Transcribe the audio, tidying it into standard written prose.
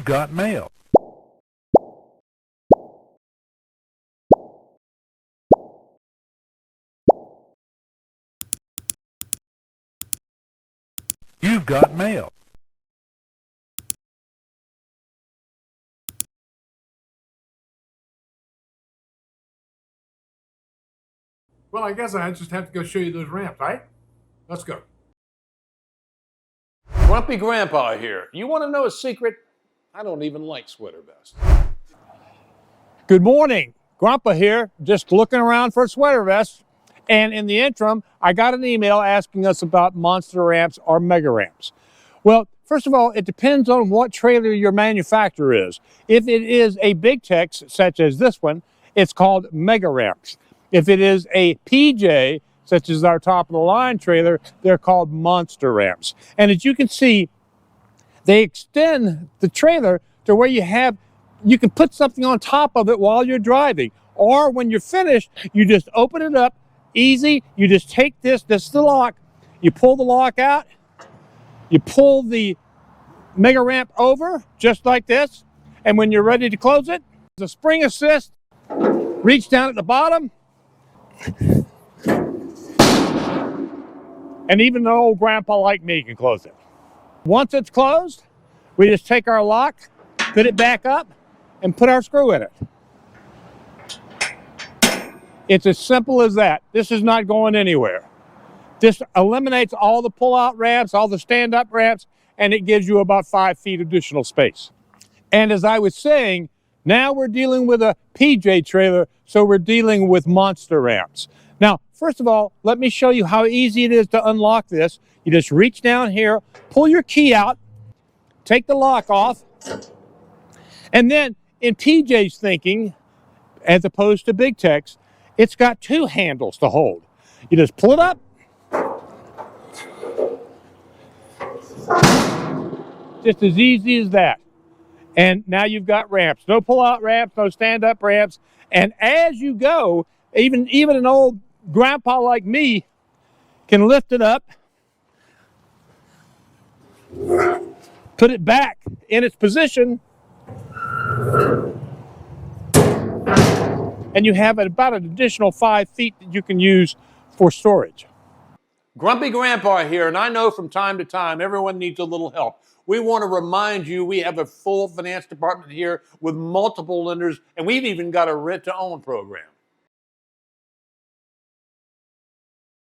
got mail. You've got mail. Well, I guess I just have to go show you those ramps, right? Let's go. Grumpy Grandpa here. You want to know a secret? I don't even like sweater vests. Good morning. Grumppa here, just looking around for a sweater vest. And in the interim, I got an email asking us about monster ramps or mega ramps. Well, first of all, it depends on what trailer your manufacturer is. If it is a big tex, such as this one, it's called mega ramps. If it is a PJ, such as our top of the line trailer, they're called monster ramps. And as you can see, they extend the trailer to where you can put something on top of it while you're driving. Or when you're finished, you just open it up, easy. You just take this is the lock, you pull the lock out, you pull the mega ramp over, just like this. And when you're ready to close it, the spring assist, reach down at the bottom. And even an old grandpa like me can close it. Once it's closed, we just take our lock, put it back up, and put our screw in it. It's as simple as that. This is not going anywhere. This eliminates all the pull-out ramps, all the stand-up ramps, and it gives you about 5 feet additional space. And as I was saying, now we're dealing with a PJ trailer, so we're dealing with monster ramps. Now, first of all, let me show you how easy it is to unlock this. You just reach down here, pull your key out, take the lock off, and then in PJ's thinking, as opposed to big tex, it's got 2 handles to hold. You just pull it up, just as easy as that. And now you've got ramps. No pull-out ramps, no stand-up ramps. And as you go, even an old grandpa like me can lift it up, put it back in its position, and you have about an additional 5 feet that you can use for storage. Grumpy Grandpa here, and I know from time to time everyone needs a little help. We want to remind you we have a full finance department here with multiple lenders, and we've even got a rent-to-own program.